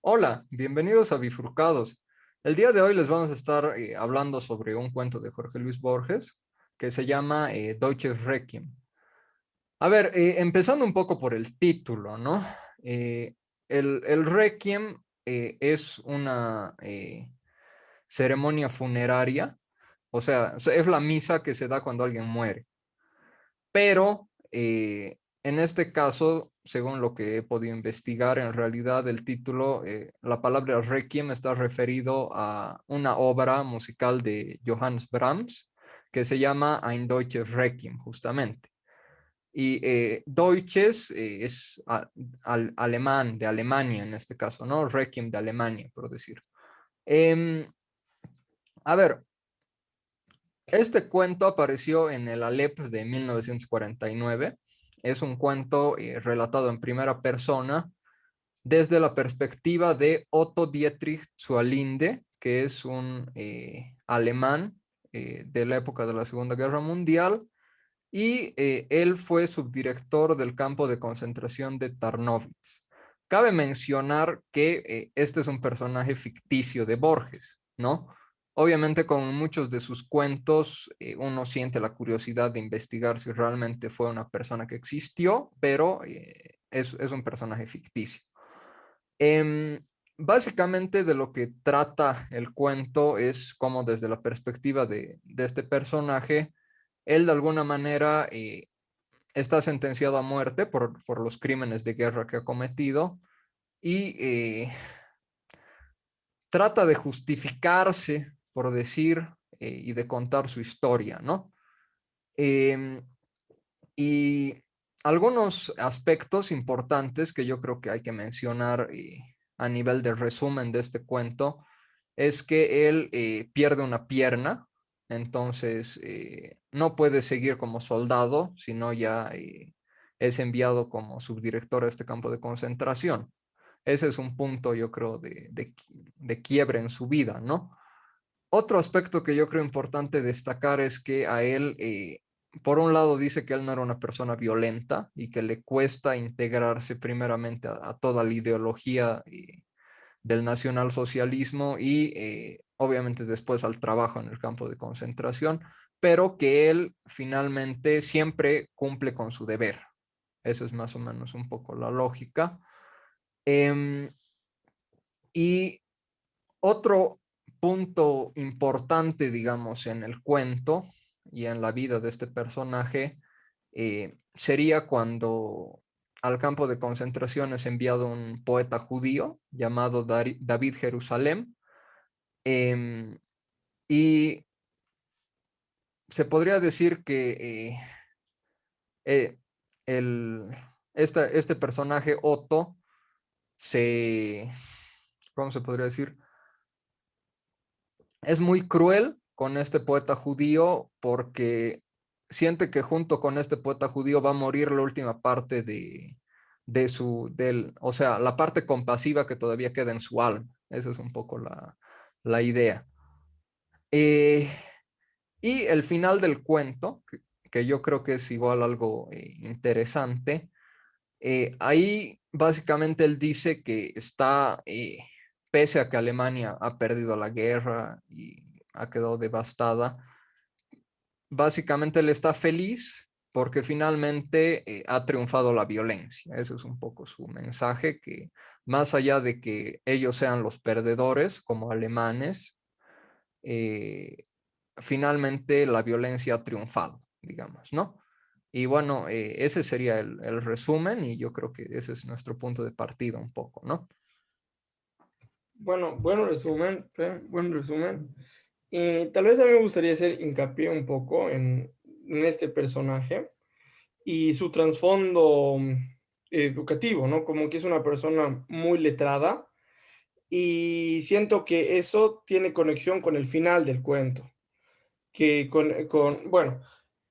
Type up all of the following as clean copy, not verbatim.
Hola, bienvenidos a Bifurcados. El día de hoy les vamos a estar hablando sobre un cuento de Jorge Luis Borges que se llama Deutsches Requiem. A ver, empezando un poco por el título, ¿no? Eh, el Requiem es una ceremonia funeraria, o sea, es la misa que se da cuando alguien muere, pero en este caso, según lo que he podido investigar, en realidad el título, la palabra Requiem está referido a una obra musical de Johannes Brahms que se llama Ein Deutsches Requiem, justamente. Y Deutsches es alemán, de Alemania en este caso, ¿no? Requiem de Alemania, por decir. Em, a ver, este cuento apareció en el Aleph de 1949. Es un cuento relatado en primera persona desde la perspectiva de Otto Dietrich zur Linde, que es un alemán de la época de la Segunda Guerra Mundial, y él fue subdirector del campo de concentración de Tarnowitz. Cabe mencionar que este es un personaje ficticio de Borges, ¿no? Obviamente con muchos de sus cuentos uno siente la curiosidad de investigar si realmente fue una persona que existió, pero es un personaje ficticio. Em, Básicamente de lo que trata el cuento es como desde la perspectiva de este personaje, él de alguna manera está sentenciado a muerte por los crímenes de guerra que ha cometido y trata de justificarse, por decir, y de contar su historia, ¿no? Eh, y algunos aspectos importantes que yo creo que hay que mencionar a nivel de resumen de este cuento es que él pierde una pierna, entonces no puede seguir como soldado, sino ya es enviado como subdirector a este campo de concentración. Ese es un punto, yo creo, de quiebre en su vida, ¿no? Otro aspecto que yo creo importante destacar es que a él, por un lado, dice que él no era una persona violenta y que le cuesta integrarse primeramente a toda la ideología del nacionalsocialismo y obviamente después al trabajo en el campo de concentración, pero que él finalmente siempre cumple con su deber. Esa es más o menos un poco la lógica. Eh, y otro punto importante, digamos, en el cuento y en la vida de este personaje sería cuando al campo de concentración es enviado un poeta judío llamado David Jerusalem, eh, y se podría decir que eh, el, este personaje Otto se, ¿cómo se podría decir? Es muy cruel con este poeta judío porque siente que junto con este poeta judío va a morir la última parte o sea, la parte compasiva que todavía queda en su alma. Esa es un poco la idea. Eh, y el final del cuento, que yo creo que es igual algo interesante, ahí básicamente él dice que está, pese a que Alemania ha perdido la guerra y ha quedado devastada, básicamente él está feliz porque finalmente ha triunfado la violencia. Ese es un poco su mensaje, que más allá de que ellos sean los perdedores como alemanes, eh, finalmente la violencia ha triunfado, digamos, ¿no? Y bueno, ese sería el resumen y yo creo que ese es nuestro punto de partida un poco, ¿no? Bueno, buen resumen, buen resumen. Tal vez a mí me gustaría hacer hincapié un poco en este personaje y su trasfondo educativo, ¿no? Como que es una persona muy letrada y siento que eso tiene conexión con el final del cuento, que bueno,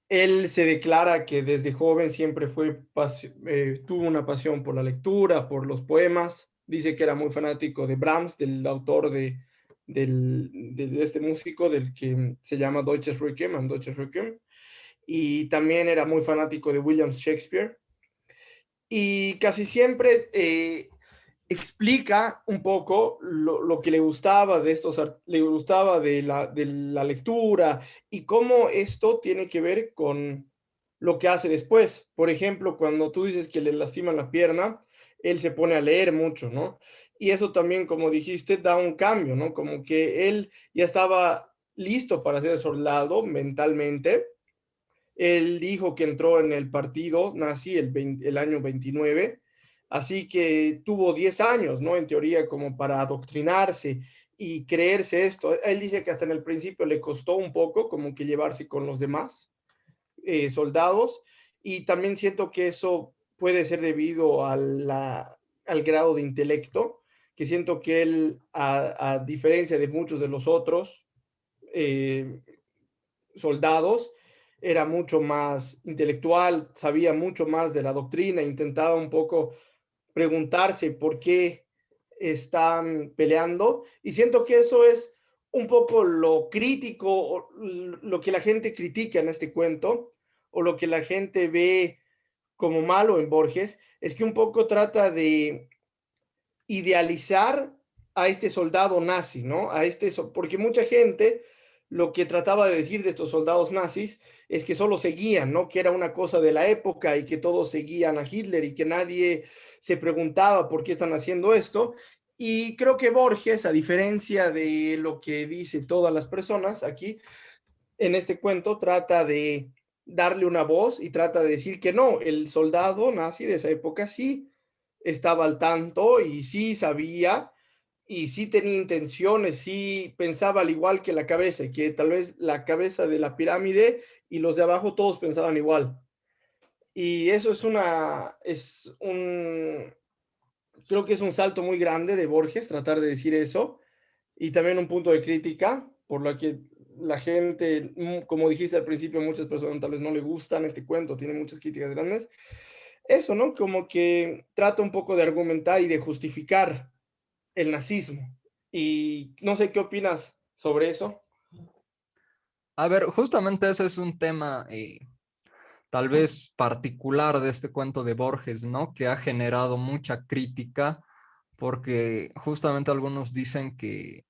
él se declara que desde joven siempre tuvo una pasión por la lectura, por los poemas. Dice que era muy fanático de Brahms, del autor de este músico, del que se llama Deutsches Requiem, and Deutsches Requiem. Y también era muy fanático de William Shakespeare. Y casi siempre explica un poco lo que le gustaba de le gustaba de la lectura y cómo esto tiene que ver con lo que hace después. Por ejemplo, cuando tú dices que le lastiman la pierna, él se pone a leer mucho, ¿no? Y eso también, como dijiste, da un cambio, ¿no? Como que él ya estaba listo para ser soldado mentalmente. Él dijo que entró en el partido nazi el año 29, así que tuvo 10 años, ¿no? En teoría, como para adoctrinarse y creerse esto. Él dice que hasta en el principio le costó un poco como que llevarse con los demás soldados, y también siento que eso puede ser debido al grado de intelecto, que siento que él, a diferencia de muchos de los otros, eh, soldados, era mucho más intelectual, sabía mucho más de la doctrina, intentaba un poco preguntarse por qué están peleando, y siento que eso es un poco lo crítico, lo que la gente critica en este cuento, o lo que la gente ve como malo en Borges, es que un poco trata de idealizar a este soldado nazi, ¿no? Porque mucha gente lo que trataba de decir de estos soldados nazis es que solo seguían, ¿no? Que era una cosa de la época y que todos seguían a Hitler y que nadie se preguntaba por qué están haciendo esto. Y creo que Borges, a diferencia de lo que dice todas las personas aquí, en este cuento trata de darle una voz y trata de decir que no, el soldado nazi de esa época sí estaba al tanto y sí sabía y sí tenía intenciones, sí pensaba al igual que la cabeza, y que tal vez la cabeza de la pirámide y los de abajo todos pensaban igual. Y eso creo que es un salto muy grande de Borges tratar de decir eso, y también un punto de crítica por la que la gente, como dijiste al principio, muchas personas tal vez no le gustan este cuento, tiene muchas críticas grandes. Eso, ¿no? Como que trata un poco de argumentar y de justificar el nazismo. Y no sé qué opinas sobre eso. A ver, justamente ese es un tema tal vez particular de este cuento de Borges, ¿no? Que ha generado mucha crítica porque justamente algunos dicen que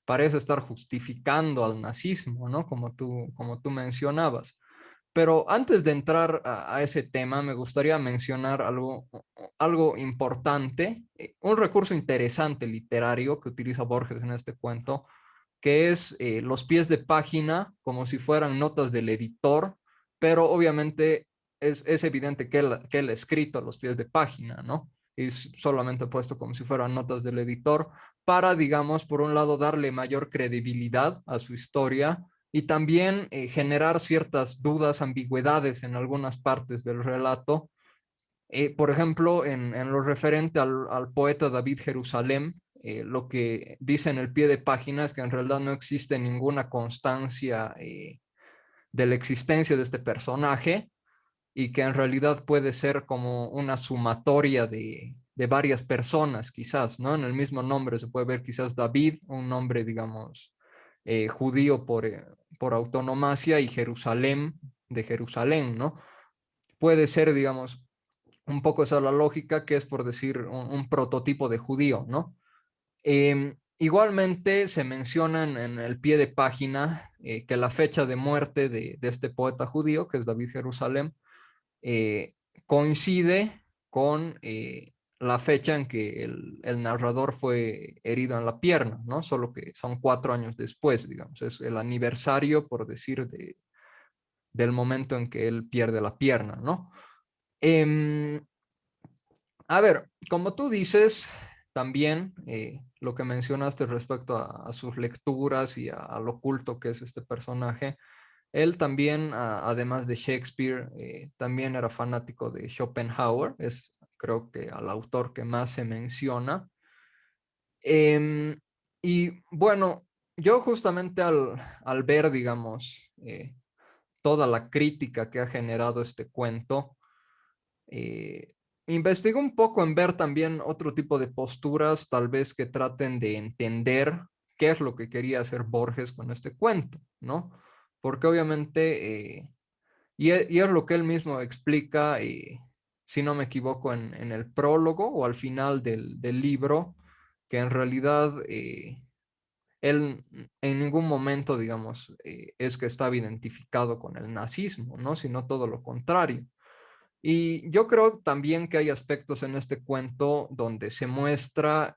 parece estar justificando al nazismo, ¿no? Como tú mencionabas. Pero antes de entrar a ese tema, me gustaría mencionar algo importante, un recurso interesante literario que utiliza Borges en este cuento, que es los pies de página como si fueran notas del editor, pero obviamente es evidente que él ha escrito a los pies de página, ¿no? Y solamente puesto como si fueran notas del editor para, digamos, por un lado, darle mayor credibilidad a su historia y también generar ciertas dudas, ambigüedades en algunas partes del relato. Por ejemplo, en lo referente al poeta David Jerusalén, lo que dice en el pie de página es que en realidad no existe ninguna constancia de la existencia de este personaje y que en realidad puede ser como una sumatoria de varias personas, quizás, ¿no? En el mismo nombre se puede ver quizás David, un nombre, digamos, judío por autonomacia, y Jerusalén, de Jerusalén, ¿no? Puede ser, digamos, un poco esa la lógica, que es por decir un prototipo de judío, ¿no? Igualmente se menciona en el pie de página que la fecha de muerte de este poeta judío, que es David Jerusalén, eh, coincide con la fecha en que el narrador fue herido en la pierna, ¿no? Solo que son 4 años después, digamos, es el aniversario, por decir, del momento en que él pierde la pierna, ¿no? Eh, a ver, como tú dices, también lo que mencionaste respecto a sus lecturas y a lo oculto que es este personaje, él también, además de Shakespeare, también era fanático de Schopenhauer, es creo que al autor que más se menciona. Em, y bueno, yo justamente al ver, digamos, toda la crítica que ha generado este cuento, eh, investigo un poco en ver también otro tipo de posturas, tal vez que traten de entender qué es lo que quería hacer Borges con este cuento, ¿no? Porque obviamente, y es lo que él mismo explica, si no me equivoco, en el prólogo o al final del libro, que en realidad él en ningún momento, digamos, es que estaba identificado con el nazismo, ¿no? Sino todo lo contrario. Y yo creo también que hay aspectos en este cuento donde se muestra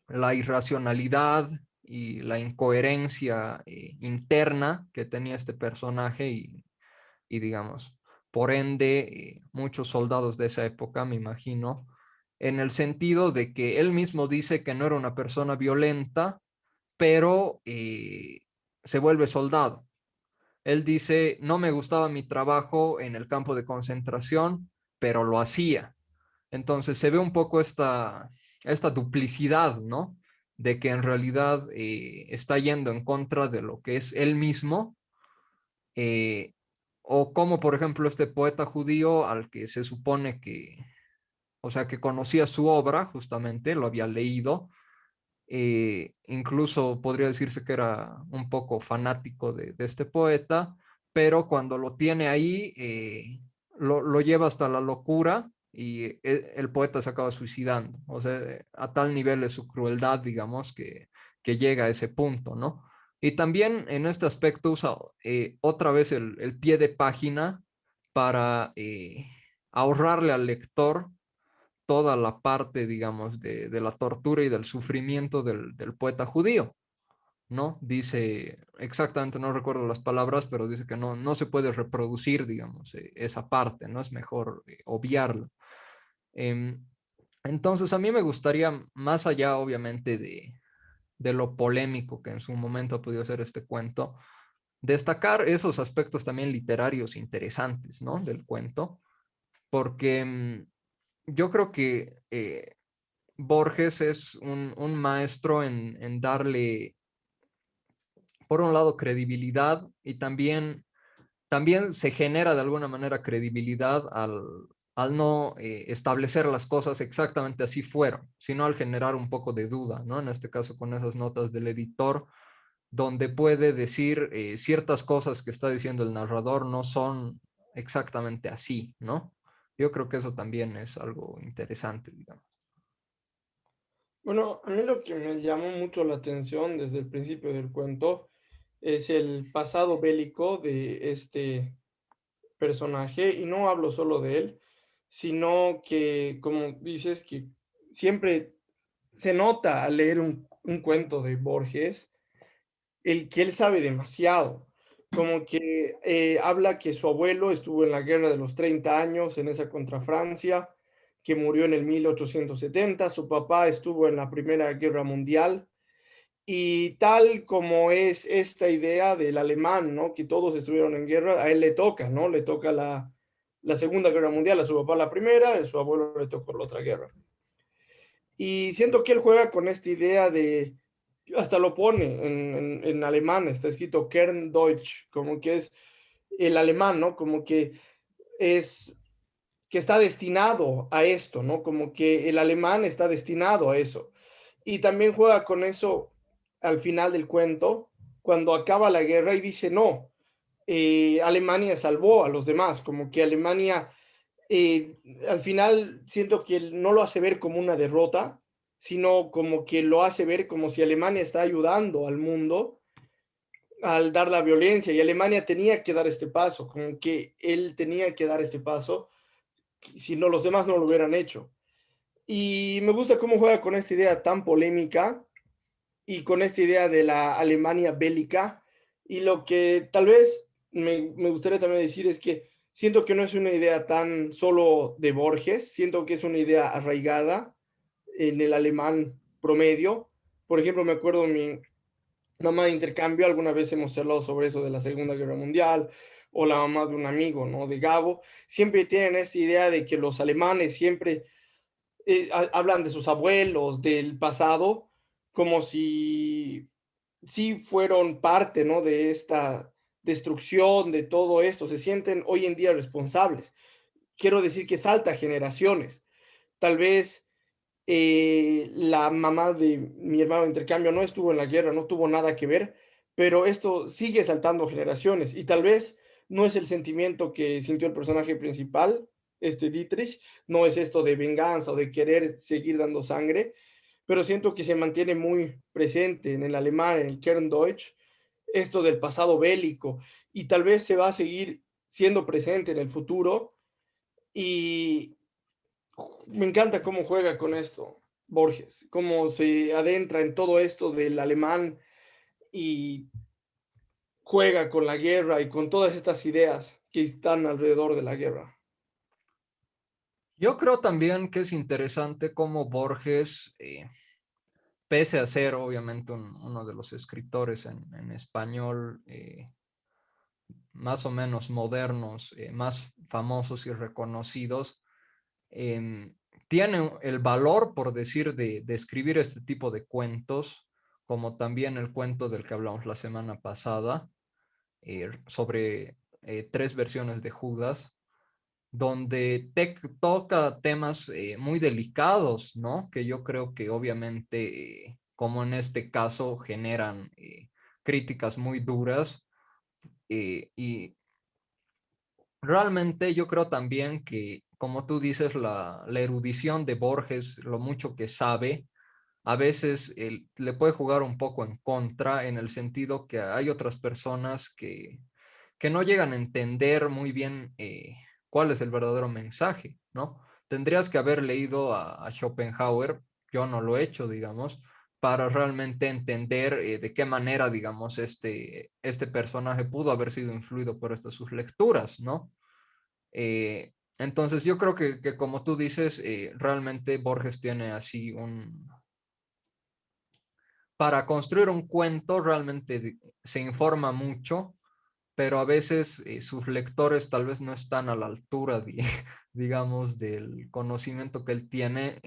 la irracionalidad y la incoherencia interna que tenía este personaje y digamos, por ende, muchos soldados de esa época, me imagino, en el sentido de que él mismo dice que no era una persona violenta, pero se vuelve soldado. Él dice, no me gustaba mi trabajo en el campo de concentración, pero lo hacía. Entonces se ve un poco esta duplicidad, ¿no? De que en realidad está yendo en contra de lo que es él mismo, eh, o como por ejemplo este poeta judío al que se supone que, o sea, que conocía su obra, justamente, lo había leído, incluso podría decirse que era un poco fanático de este poeta, pero cuando lo tiene ahí, lo lleva hasta la locura y el poeta se acaba suicidando. O sea, a tal nivel es su crueldad, digamos, que llega a ese punto, ¿no? Y también en este aspecto usa otra vez el pie de página para ahorrarle al lector toda la parte, digamos, de la tortura y del sufrimiento del poeta judío, ¿no? Dice, exactamente no recuerdo las palabras, pero dice que no se puede reproducir, digamos, esa parte, ¿no? Es mejor obviarla. Em, entonces, a mí me gustaría, más allá, obviamente, de lo polémico que en su momento ha podido ser este cuento, destacar esos aspectos también literarios interesantes, ¿no? Del cuento, porque yo creo que Borges es un maestro en darle, por un lado, credibilidad y también se genera de alguna manera credibilidad al no establecer las cosas exactamente así fueron, sino al generar un poco de duda, ¿no? En este caso con esas notas del editor, donde puede decir ciertas cosas que está diciendo el narrador no son exactamente así, ¿no? Yo creo que eso también es algo interesante, digamos. Bueno, a mí lo que me llamó mucho la atención desde el principio del cuento es el pasado bélico de este personaje, y no hablo solo de él, sino que, como dices, que siempre se nota al leer un cuento de Borges, el que él sabe demasiado, como que habla que su abuelo estuvo en la guerra de los 30 años, en esa contra Francia, que murió en el 1870, su papá estuvo en la Primera Guerra Mundial, y tal como es esta idea del alemán, ¿no? Que todos estuvieron en guerra, a él le toca, ¿no? Le toca la Segunda Guerra Mundial, a su papá la primera, a su abuelo le tocó la otra guerra. Y siento que él juega con esta idea de, hasta lo pone en alemán, está escrito Kerndeutsch, como que es el alemán, ¿no? Como que es, que está destinado a esto, ¿no? Como que el alemán está destinado a eso. Y también juega con eso al final del cuento, cuando acaba la guerra y dice, no, Alemania salvó a los demás, como que Alemania, eh, al final siento que él no lo hace ver como una derrota, sino como que lo hace ver como si Alemania está ayudando al mundo al dar la violencia y Alemania tenía que dar este paso, como que él tenía que dar este paso, si no los demás no lo hubieran hecho. Y me gusta cómo juega con esta idea tan polémica y con esta idea de la Alemania bélica. Y lo que tal vez me gustaría también decir es que siento que no es una idea tan solo de Borges, siento que es una idea arraigada en el alemán promedio. Por ejemplo, me acuerdo mi mamá de intercambio, alguna vez hemos hablado sobre eso de la Segunda Guerra Mundial, o la mamá de un amigo, ¿no? De Gabo, siempre tienen esta idea de que los alemanes siempre hablan de sus abuelos, del pasado, como si sí fueron parte, ¿no? De esta destrucción, de todo esto, se sienten hoy en día responsables. Quiero decir que salta generaciones. Tal vez la mamá de mi hermano de intercambio no estuvo en la guerra, no tuvo nada que ver, pero esto sigue saltando generaciones y tal vez no es el sentimiento que sintió el personaje principal, Dietrich, no es esto de venganza o de querer seguir dando sangre, pero siento que se mantiene muy presente en el alemán, en el Kerndeutsch, esto del pasado bélico, y tal vez se va a seguir siendo presente en el futuro, y me encanta cómo juega con esto Borges, cómo se adentra en todo esto del alemán y juega con la guerra y con todas estas ideas que están alrededor de la guerra. Yo creo también que es interesante cómo Borges, pese a ser obviamente uno de los escritores en español más o menos modernos, más famosos y reconocidos, eh, tiene el valor, por decir, de escribir este tipo de cuentos, como también el cuento del que hablamos la semana pasada, sobre tres versiones de Judas, donde toca temas muy delicados, ¿no? Que yo creo que obviamente, como en este caso, generan críticas muy duras, y realmente yo creo también que, como tú dices, la erudición de Borges, lo mucho que sabe, a veces le puede jugar un poco en contra, en el sentido que hay otras personas que no llegan a entender muy bien cuál es el verdadero mensaje, ¿no? Tendrías que haber leído a Schopenhauer, yo no lo he hecho, digamos, para realmente entender de qué manera, digamos, este personaje pudo haber sido influido por estas sus lecturas, ¿no? Entonces yo creo que como tú dices, realmente Borges tiene así para construir un cuento realmente se informa mucho, pero a veces sus lectores tal vez no están a la altura, digamos, del conocimiento que él tiene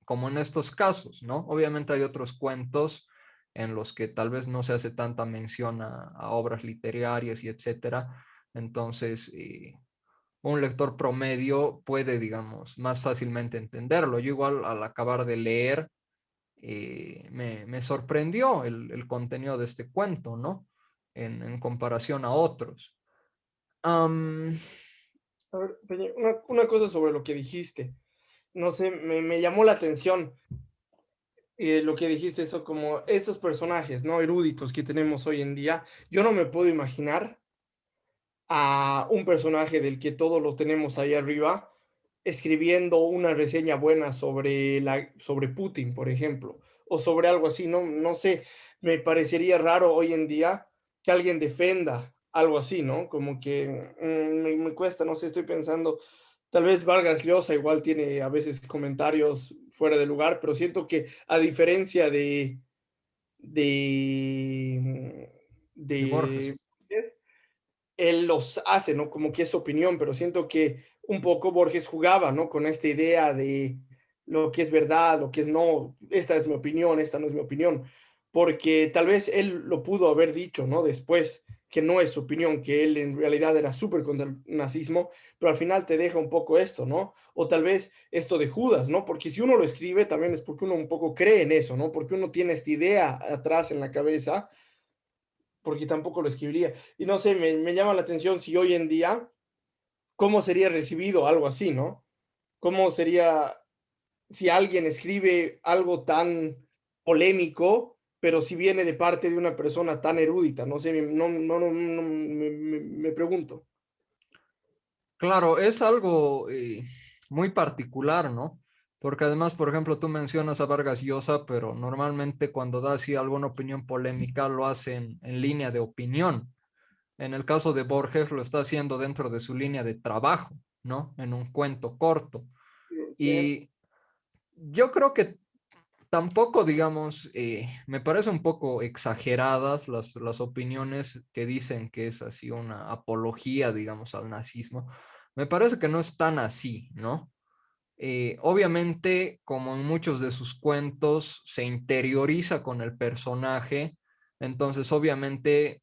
como en estos casos, ¿no? Obviamente hay otros cuentos en los que tal vez no se hace tanta mención a obras literarias y etcétera. Entonces, un lector promedio puede, digamos, más fácilmente entenderlo. Yo igual al acabar de leer, me sorprendió el contenido de este cuento, ¿no? En comparación a otros. Um, A ver, Peña, una cosa sobre lo que dijiste. No sé, me llamó la atención lo que dijiste, eso como estos personajes, ¿no? Eruditos que tenemos hoy en día. Yo no me puedo imaginar a un personaje del que todos lo tenemos ahí arriba escribiendo una reseña buena sobre Putin, por ejemplo, o sobre algo así, no, no sé, me parecería raro hoy en día que alguien defenda algo así, ¿no? Como que me cuesta, no sé, estoy pensando, tal vez Vargas Llosa igual tiene a veces comentarios fuera de lugar, pero siento que a diferencia de, de Borges. de él los hace, ¿no? Como que es su opinión, pero siento que un poco Borges jugaba, ¿no? Con esta idea de lo que es verdad, lo que es no, esta es mi opinión, esta no es mi opinión, porque tal vez él lo pudo haber dicho, ¿no? Después, que no es su opinión, que él en realidad era súper contra el nazismo, pero al final te deja un poco esto, ¿no? O tal vez esto de Judas, ¿no? Porque si uno lo escribe, también es porque uno un poco cree en eso, ¿no? Porque uno tiene esta idea atrás en la cabeza porque tampoco lo escribiría. Y no sé, me llama la atención si hoy en día, cómo sería recibido algo así, ¿no? ¿Cómo sería si alguien escribe algo tan polémico, pero si viene de parte de una persona tan erudita? No sé, me pregunto. Claro, es algo muy particular, ¿no? Porque además, por ejemplo, tú mencionas a Vargas Llosa, pero normalmente cuando da así alguna opinión polémica lo hacen en línea de opinión. En el caso de Borges lo está haciendo dentro de su línea de trabajo, ¿no? En un cuento corto. Sí, Y yo creo que tampoco, digamos, me parece un poco exageradas las opiniones que dicen que es así una apología, digamos, al nazismo. Me parece que no es tan así, ¿no? Obviamente, como en muchos de sus cuentos, se interioriza con el personaje, entonces obviamente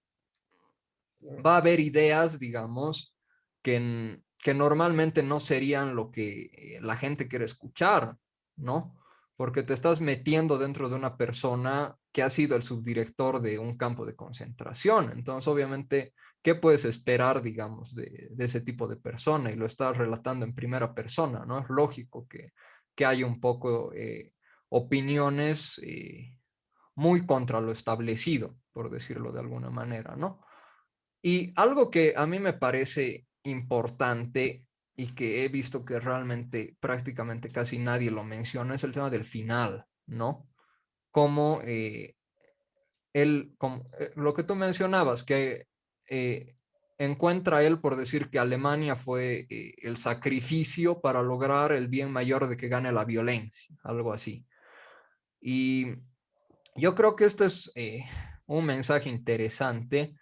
va a haber ideas, digamos, que normalmente no serían lo que la gente quiere escuchar, ¿no? porque te estás metiendo dentro de una persona que ha sido el subdirector de un campo de concentración. Entonces, obviamente, ¿qué puedes esperar, digamos, de ese tipo de persona? Y lo estás relatando en primera persona, ¿no? Es lógico que hay un poco opiniones muy contra lo establecido, por decirlo de alguna manera, ¿no? Y algo que a mí me parece importante y que he visto que realmente prácticamente casi nadie lo menciona es el tema del final, ¿no? Como, lo que tú mencionabas, que eh, encuentra él por decir que Alemania fue el sacrificio para lograr el bien mayor de que gane la violencia, algo así. Y yo creo que este es un mensaje interesante,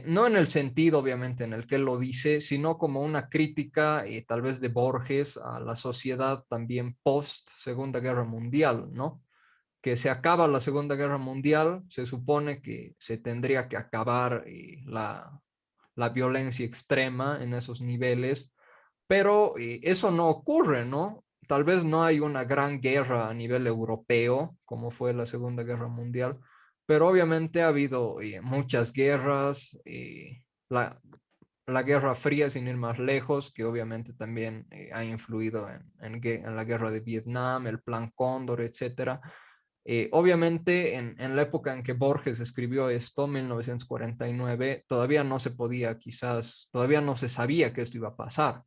no en el sentido obviamente en el que él lo dice, sino como una crítica tal vez de Borges a la sociedad también post Segunda Guerra Mundial, ¿no? Que se acaba la Segunda Guerra Mundial, se supone que se tendría que acabar la violencia extrema en esos niveles, pero eso no ocurre, ¿no? Tal vez no hay una gran guerra a nivel europeo, como fue la Segunda Guerra Mundial, pero obviamente ha habido muchas guerras, la Guerra Fría, sin ir más lejos, que obviamente también ha influido en la Guerra de Vietnam, el Plan Cóndor, etcétera. Obviamente, en la época en que Borges escribió esto, 1949, todavía no se podía, quizás, todavía no se sabía que esto iba a pasar,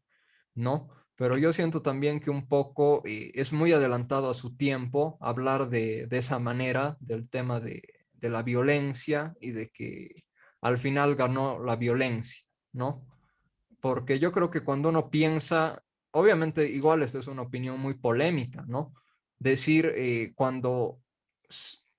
¿no? Pero yo siento también que un poco es muy adelantado a su tiempo hablar de esa manera del tema de la violencia y de que al final ganó la violencia, ¿no? Porque yo creo que cuando uno piensa, obviamente igual esta es una opinión muy polémica, ¿no? Decir cuando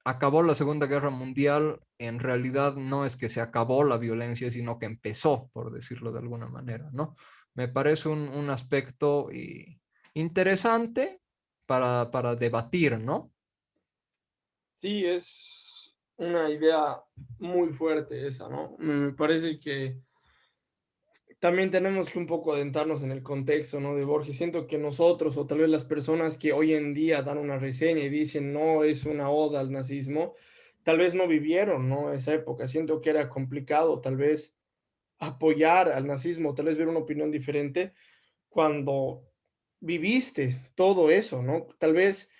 acabó la Segunda Guerra Mundial, en realidad no es que se acabó la violencia, sino que empezó, por decirlo de alguna manera, ¿no? Me parece un aspecto interesante para debatir, ¿no? Sí, es una idea muy fuerte esa, ¿no? Me parece que también tenemos que un poco adentrarnos en el contexto, ¿no? De Borges. Siento que nosotros, o tal vez las personas que hoy en día dan una reseña y dicen no es una oda al nazismo, tal vez no vivieron, ¿no? Esa época. Siento que era complicado, tal vez apoyar al nazismo, tal vez ver una opinión diferente cuando viviste todo eso, ¿no? Tal vez,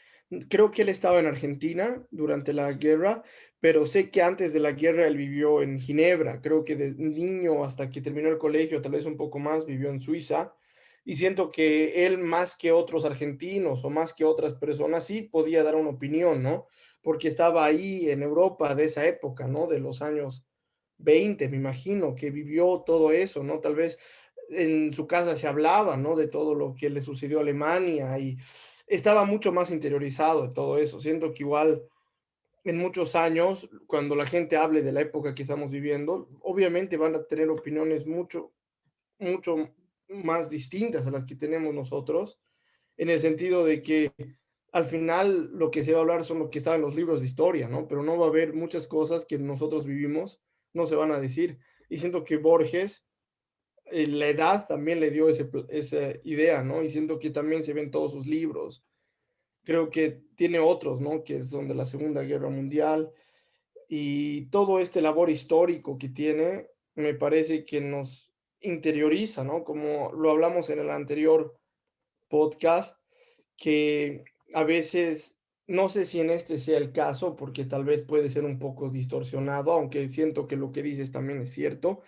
creo que él estaba en Argentina durante la guerra, pero sé que antes de la guerra él vivió en Ginebra, creo que de niño hasta que terminó el colegio, tal vez un poco más, vivió en Suiza, y siento que él más que otros argentinos o más que otras personas sí podía dar una opinión, ¿no? Porque estaba ahí en Europa de esa época, ¿no? De los años 20, me imagino, que vivió todo eso, ¿no? Tal vez en su casa se hablaba, ¿no? De todo lo que le sucedió a Alemania y estaba mucho más interiorizado de todo eso. Siento que igual en muchos años, cuando la gente hable de la época que estamos viviendo, obviamente van a tener opiniones mucho más distintas a las que tenemos nosotros, en el sentido de que al final lo que se va a hablar son lo que está en los libros de historia, ¿no? Pero no va a haber muchas cosas que nosotros vivimos, no se van a decir. Y siento que Borges la edad también le dio esa idea, ¿no? Y siento que también se ven todos sus libros. Creo que tiene otros, ¿no? Que son de la Segunda Guerra Mundial y todo este labor histórico que tiene, me parece que nos interioriza, ¿no? Como lo hablamos en el anterior podcast, que a veces, no sé si en este sea el caso, porque tal vez puede ser un poco distorsionado, aunque siento que lo que dices también es cierto,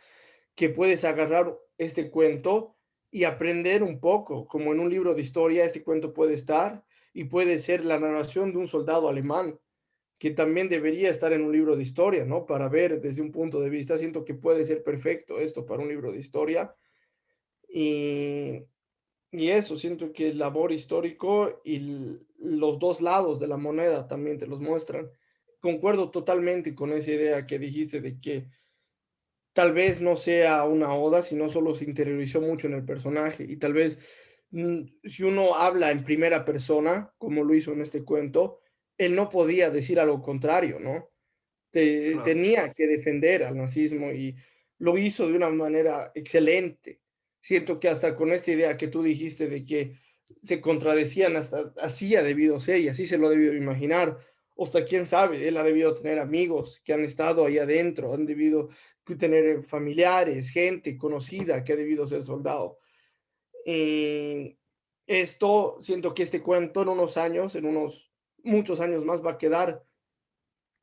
que puedes agarrar este cuento y aprender un poco, como en un libro de historia, este cuento puede estar y puede ser la narración de un soldado alemán, que también debería estar en un libro de historia, ¿no? Para ver desde un punto de vista, siento que puede ser perfecto esto para un libro de historia y, y eso, siento que el labor histórico y los dos lados de la moneda también te los muestran. Concuerdo totalmente con esa idea que dijiste de que tal vez no sea una oda, sino solo se interiorizó mucho en el personaje. Y tal vez si uno habla en primera persona, como lo hizo en este cuento, él no podía decir algo contrario, ¿no? Claro. Tenía que defender al nazismo y lo hizo de una manera excelente. Siento que hasta con esta idea que tú dijiste de que se contradecían, hasta así ha debido ser y así se lo ha debido imaginar. O hasta quién sabe, él ha debido tener amigos que han estado ahí adentro, han debido tener familiares, gente conocida que ha debido ser soldado. Y esto, siento que este cuento en unos años, en unos muchos años más, va a quedar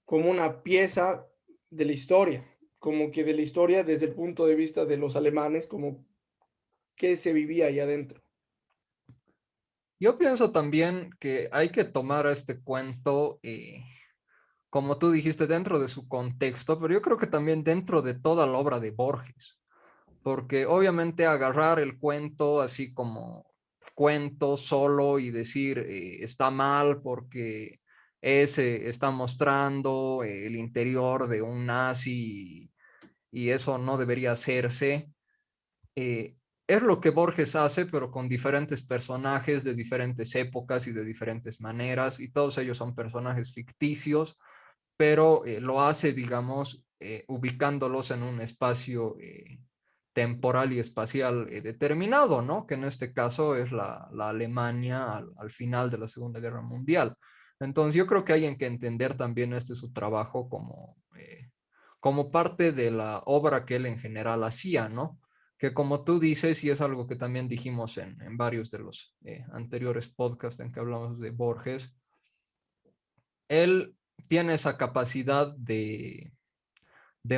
como una pieza de la historia, como que de la historia desde el punto de vista de los alemanes, como qué se vivía ahí adentro. Yo pienso también que hay que tomar a este cuento, como tú dijiste, dentro de su contexto, pero yo creo que también dentro de toda la obra de Borges, porque obviamente agarrar el cuento así como cuento solo y decir está mal porque ese está mostrando el interior de un nazi y eso no debería hacerse. eh, es lo que Borges hace, pero con diferentes personajes de diferentes épocas y de diferentes maneras, y todos ellos son personajes ficticios, pero lo hace, digamos, ubicándolos en un espacio temporal y espacial determinado, ¿no? Que en este caso es la Alemania al final de la Segunda Guerra Mundial. Entonces yo creo que hay que entender también este su trabajo como parte de la obra que él en general hacía, ¿no? Que como tú dices, y es algo que también dijimos en varios de los anteriores podcasts en que hablamos de Borges, él tiene esa capacidad de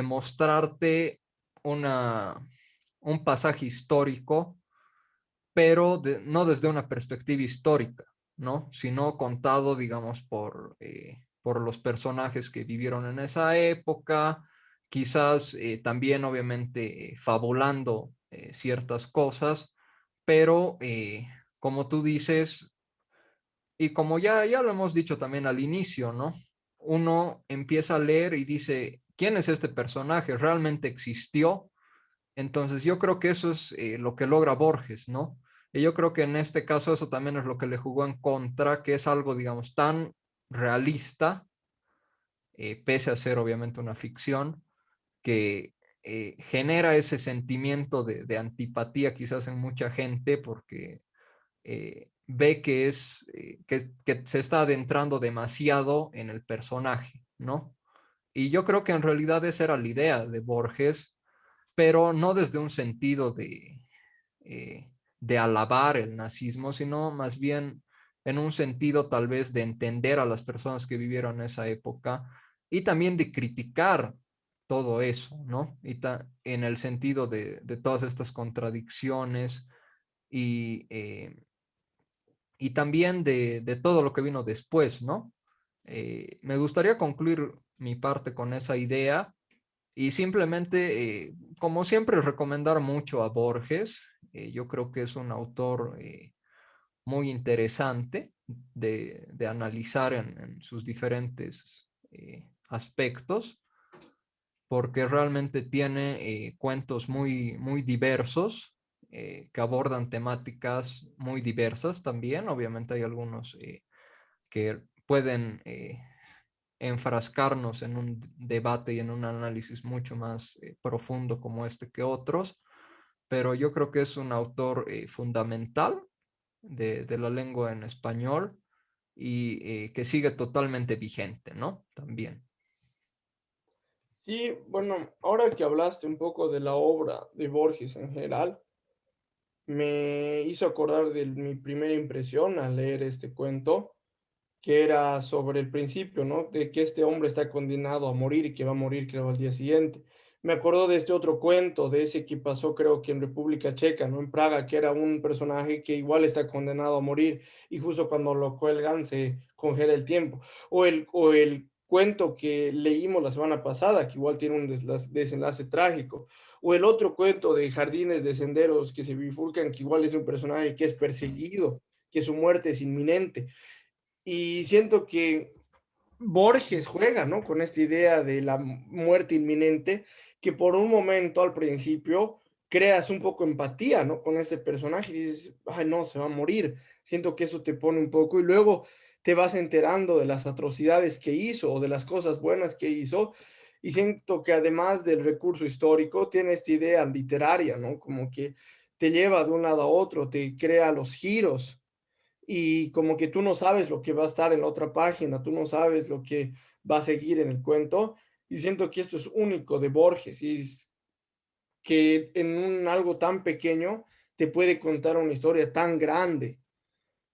mostrarte una, un pasaje histórico, pero no desde una perspectiva histórica, ¿no? Sino contado, digamos, por los personajes que vivieron en esa época, quizás también, obviamente, fabulando ciertas cosas, pero como tú dices, y como ya lo hemos dicho también al inicio, ¿no? Uno empieza a leer y dice, ¿quién es este personaje? ¿Realmente existió? Entonces yo creo que eso es lo que logra Borges, ¿no? Y yo creo que en este caso eso también es lo que le jugó en contra, que es algo, digamos, tan realista, pese a ser obviamente una ficción, que genera ese sentimiento de antipatía quizás en mucha gente porque ve que se está adentrando demasiado en el personaje, ¿no? Y yo creo que en realidad esa era la idea de Borges, pero no desde un sentido de alabar el nazismo, sino más bien en un sentido tal vez de entender a las personas que vivieron esa época y también de criticar todo eso, ¿no? En el sentido de todas estas contradicciones y, y también de todo lo que vino después, ¿no? Me gustaría concluir mi parte con esa idea y simplemente, como siempre, recomendar mucho a Borges. Yo creo que es un autor muy interesante de analizar en sus diferentes aspectos, porque realmente tiene cuentos muy diversos que abordan temáticas muy diversas también. Obviamente hay algunos que pueden enfrascarnos en un debate y en un análisis mucho más profundo como este que otros, pero yo creo que es un autor fundamental de la lengua en español y que sigue totalmente vigente, ¿no? También. Sí, bueno, ahora que hablaste un poco de la obra de Borges en general, me hizo acordar de mi primera impresión al leer este cuento, que era sobre el principio, ¿no? De que este hombre está condenado a morir y que va a morir, creo, al día siguiente. Me acordó de este otro cuento, de ese que pasó, creo que en República Checa, ¿no? En Praga, que era un personaje que igual está condenado a morir y justo cuando lo cuelgan se congela el tiempo. O el cuento que leímos la semana pasada, que igual tiene un desenlace trágico. O el otro cuento de Jardines de Senderos que se bifurcan, que igual es un personaje que es perseguido, que su muerte es inminente. Y siento que Borges juega, ¿no? Con esta idea de la muerte inminente, que por un momento al principio creas un poco empatía, ¿no? Con este personaje y dices, ay, no, se va a morir. Siento que eso te pone un poco y luego te vas enterando de las atrocidades que hizo o de las cosas buenas que hizo. Y siento que además del recurso histórico, tiene esta idea literaria, ¿no? Como que te lleva de un lado a otro, te crea los giros y como que tú no sabes lo que va a estar en la otra página, tú no sabes lo que va a seguir en el cuento. Y siento que esto es único de Borges, y es que en algo tan pequeño te puede contar una historia tan grande.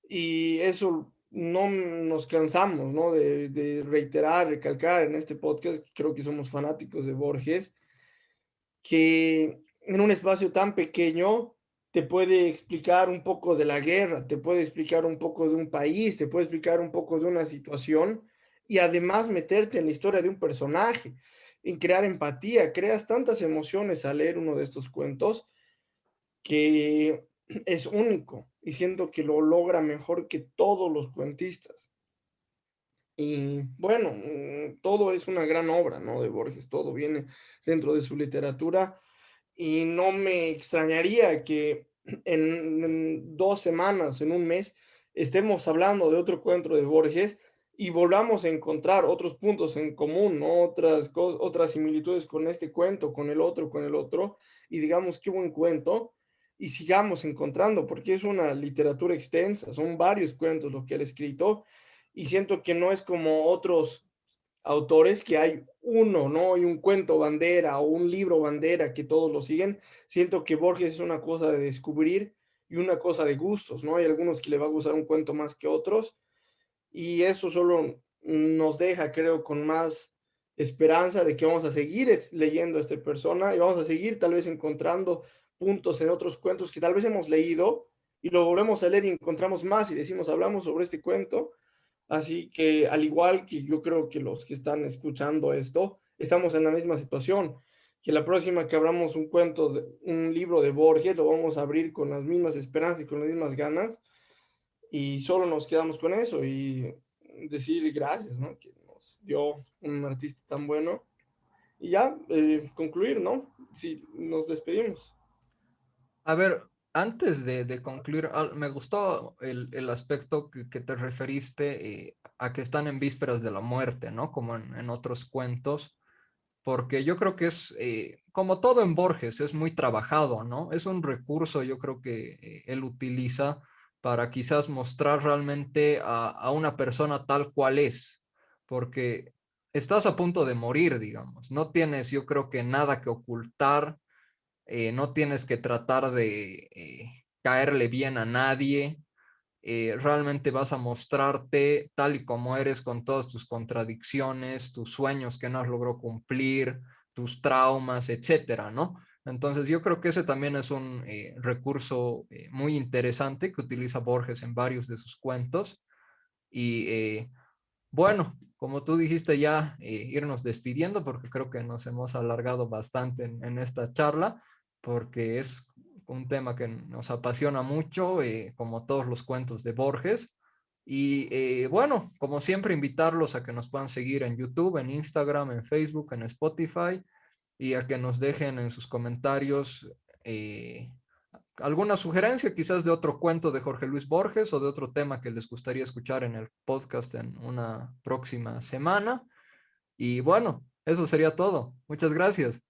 Y eso no nos cansamos, ¿no? De reiterar, recalcar en este podcast, que creo que somos fanáticos de Borges, que en un espacio tan pequeño te puede explicar un poco de la guerra, te puede explicar un poco de un país, te puede explicar un poco de una situación y además meterte en la historia de un personaje, en crear empatía, creas tantas emociones al leer uno de estos cuentos que es único y siento que lo logra mejor que todos los cuentistas. Y bueno, todo es una gran obra, ¿no? De Borges, todo viene dentro de su literatura y no me extrañaría que en 2 semanas, en un mes, estemos hablando de otro cuento de Borges y volvamos a encontrar otros puntos en común, ¿no? Otras similitudes con este cuento, con el otro, y digamos qué buen cuento, y sigamos encontrando, porque es una literatura extensa, son varios cuentos lo que él ha escrito, y siento que no es como otros autores que hay uno, ¿no? Y un cuento bandera o un libro bandera que todos lo siguen. Siento que Borges es una cosa de descubrir y una cosa de gustos, ¿no? Hay algunos que le va a gustar un cuento más que otros y eso solo nos deja, creo, con más esperanza de que vamos a seguir leyendo a esta persona y vamos a seguir tal vez encontrando puntos en otros cuentos que tal vez hemos leído y lo volvemos a leer y encontramos más y decimos, hablamos sobre este cuento. Así que al igual que yo creo que los que están escuchando esto, estamos en la misma situación, que la próxima que abramos un cuento, un libro de Borges, lo vamos a abrir con las mismas esperanzas y con las mismas ganas y solo nos quedamos con eso y decir gracias, ¿no? Que nos dio un artista tan bueno. Y ya, concluir, ¿no? Sí, nos despedimos. A ver, antes de concluir, me gustó el aspecto que te referiste a que están en vísperas de la muerte, ¿no? Como en otros cuentos, porque yo creo que es, como todo en Borges, es muy trabajado, ¿no? Es un recurso, yo creo que él utiliza para quizás mostrar realmente a una persona tal cual es, porque estás a punto de morir, digamos, no tienes, yo creo que nada que ocultar, no tienes que tratar de caerle bien a nadie, realmente vas a mostrarte tal y como eres con todas tus contradicciones, tus sueños que no has logrado cumplir, tus traumas, etcétera, ¿no? Entonces yo creo que ese también es un recurso muy interesante que utiliza Borges en varios de sus cuentos. Y bueno, como tú dijiste ya, irnos despidiendo porque creo que nos hemos alargado bastante en esta charla porque es un tema que nos apasiona mucho, como todos los cuentos de Borges. Y bueno, como siempre, invitarlos a que nos puedan seguir en YouTube, en Instagram, en Facebook, en Spotify y a que nos dejen en sus comentarios eh, alguna sugerencia quizás de otro cuento de Jorge Luis Borges o de otro tema que les gustaría escuchar en el podcast en una próxima semana. Y bueno, eso sería todo. Muchas gracias.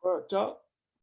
Bueno, chao.